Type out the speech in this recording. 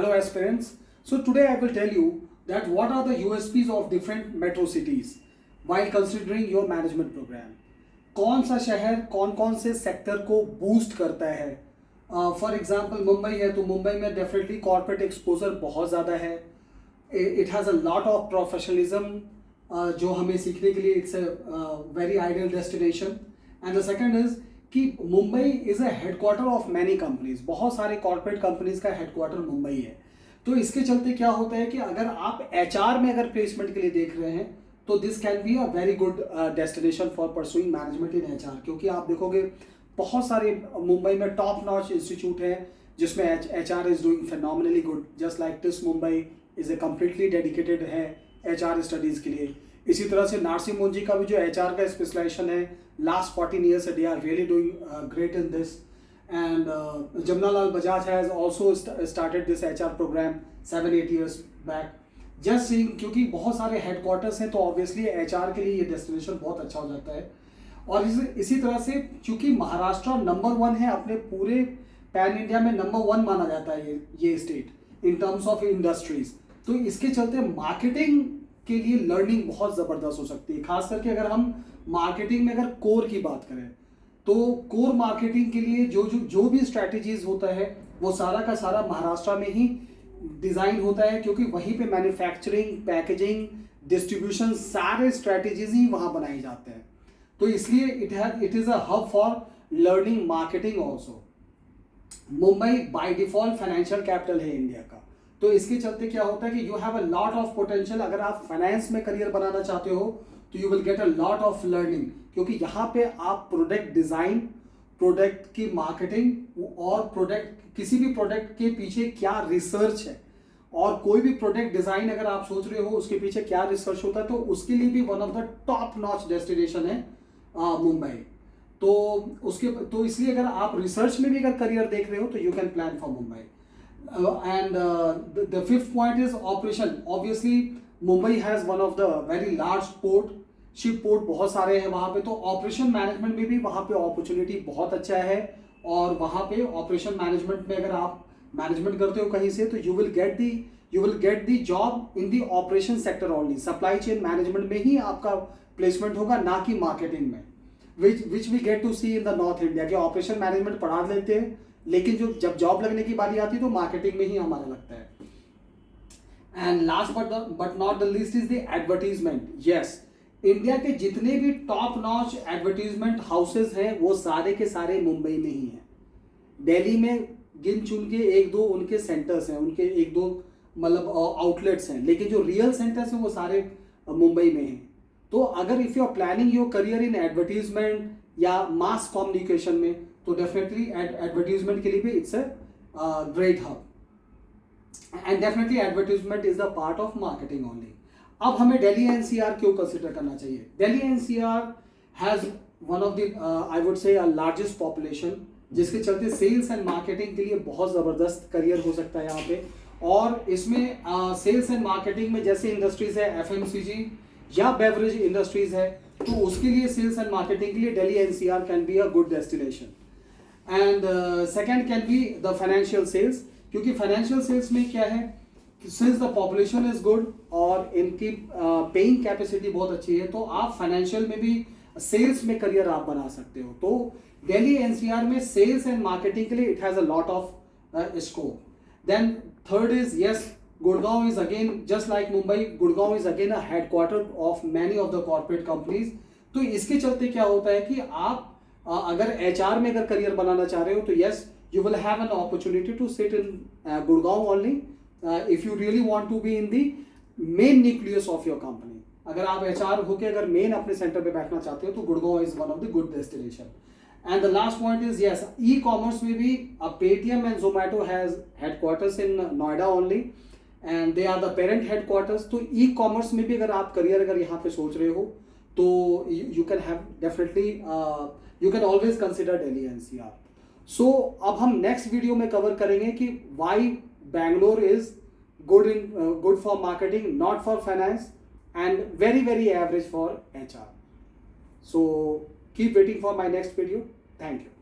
Hello aspirants. So today I will tell you that what are the USPs of different metro cities while considering your management program. कौन सा शहर कौन कौन से sector को boost करता है. फॉर एग्जांपल मुंबई है तो मुंबई में डेफिनेटली कॉर्पोरेट एक्सपोजर बहुत ज़्यादा है. It has a lot of professionalism जो हमें सीखने के लिए it's a very ideal destination. And the second is कि Mumbai is a headquarter of many companies. बहुत सारे कॉर्पोरेट कंपनीज का हेडक्वार्टर मुंबई है. तो इसके चलते क्या होता है कि अगर आप HR में अगर प्लेसमेंट के लिए देख रहे हैं तो this can be a very good destination for pursuing management in HR. क्योंकि आप देखोगे बहुत सारे मुंबई में टॉप नॉच इंस्टीट्यूट हैं जिसमें HR is doing phenomenally good. Just like TISS Mumbai is a completely dedicated है HR स्टडीज़ के लिए. इसी तरह से नार्सिंग मुंजी का भी जो HR का स्पेशलाइजेशन है last 14 years they are really doing great in this. And Jamnalal Bajaj has also started this HR program 7-8 years back. Just seeing क्योंकि बहुत सारे हेडक्वार्टर्स हैं तो ऑब्वियसली HR के लिए ये डेस्टिनेशन बहुत अच्छा हो जाता है. और इसी तरह से क्योंकि महाराष्ट्र नंबर 1 है अपने पूरे पैन इंडिया में नंबर 1 माना जाता है ये state in terms of industries. तो इसके चलते मार्केटिंग के लिए लर्निंग बहुत ज़बरदस्त हो सकती है. खास करके अगर हम मार्केटिंग में अगर कोर की बात करें तो कोर मार्केटिंग के लिए जो भी स्ट्रैटेजीज होता है वो सारा का सारा महाराष्ट्र में ही डिज़ाइन होता है. क्योंकि वहीं पे मैन्युफैक्चरिंग, पैकेजिंग, डिस्ट्रीब्यूशन सारे स्ट्रैटेजीज ही वहाँ बनाए जाते हैं. तो इसलिए it is a hub for learning marketing also. Mumbai by default financial capital है इंडिया का. तो इसके चलते क्या होता है कि you have a lot of potential. अगर आप फाइनेंस में करियर बनाना चाहते हो तो you will get a lot of learning. क्योंकि यहाँ पे आप प्रोडक्ट डिज़ाइन, प्रोडक्ट की मार्केटिंग और प्रोडक्ट किसी भी प्रोडक्ट के पीछे क्या रिसर्च है और कोई भी प्रोडक्ट डिज़ाइन अगर आप सोच रहे हो उसके पीछे क्या रिसर्च होता है तो उसके लिए भी one of the top notch destination है मुंबई. तो इसलिए अगर आप रिसर्च में भी अगर करियर देख रहे हो तो you can plan for Mumbai. And the fifth point is operation. Obviously Mumbai has one of the very large port. Ship port बहुत सारे हैं वहाँ पे. तो ऑपरेशन मैनेजमेंट में भी वहाँ पे अपॉर्चुनिटी बहुत अच्छा है. और वहाँ पे ऑपरेशन मैनेजमेंट में अगर आप मैनेजमेंट करते हो कहीं से तो you will get the job in the operation sector only. Supply chain management में ही आपका प्लेसमेंट होगा, ना कि मार्केटिंग में, which we get to see in the north India. कि ऑपरेशन मैनेजमेंट पढ़ा लेते हैं लेकिन जब जॉब लगने की बारी आती है तो मार्केटिंग में ही हमारा लगता है. And last but not the least is the advertisement. Yes, India के जितने भी टॉप नॉच एडवर्टीजमेंट हाउसेज हैं वो सारे के सारे मुंबई में ही हैं. दिल्ली में गिन चुन के एक दो उनके सेंटर्स हैं, उनके एक दो मतलब आउटलेट्स हैं, लेकिन जो रियल सेंटर्स हैं वो सारे मुंबई में हैं. तो अगर if you are planning your career in advertisement या मास कम्युनिकेशन में तो डेफिनेटली एडवर्टीजमेंट के लिए भी it's a great hub. And definitely advertisement is the part of marketing only. अब हमें दिल्ली NCR क्यों कंसिडर करना चाहिए? Delhi NCR has one of the I would say largest population, जिसके चलते सेल्स एंड मार्केटिंग के लिए बहुत ज़बरदस्त करियर हो सकता है यहाँ पे. और इसमें सेल्स एंड मार्केटिंग में जैसे इंडस्ट्रीज है FMCG या बेवरेज इंडस्ट्रीज है तो उसके लिए सेल्स एंड मार्केटिंग के लिए Delhi NCR can be a good destination. And second can be the financial sales. क्योंकि फाइनेंशियल सेल्स में क्या है, since the population is good और इनकी पेइंग कैपेसिटी बहुत अच्छी है तो आप फाइनेंशियल में भी सेल्स में करियर आप बना सकते हो. तो दिल्ली NCR में सेल्स एंड मार्केटिंग के लिए it has a lot of scope. Then third is yes, Gurgaon is again just like Mumbai, Gurgaon is again a headquarter of many of the corporate companies. तो इसके चलते क्या होता है कि आप अगर HR में अगर करियर बनाना चाह रहे हो तो yes, you will have an opportunity to sit in Gurgaon only if you really want to be in the main nucleus of your company. अगर आप HR होके अगर मेन अपने सेंटर पे बैठना चाहते हो तो Gurgaon is one of the good destination. And the last point is yes, e-commerce में भी Paytm and Zomato has headquarters in Noida only and they are the parent headquarters. तो ई-कॉमर्स में भी अगर आप करियर अगर यहाँ पे सोच रहे हो तो you can have definitely you can always consider Delhi NCR. So अब हम नेक्स्ट वीडियो में कवर करेंगे कि why Bangalore is good for marketing, not for finance and very average for HR. So keep waiting for my next video. Thank you.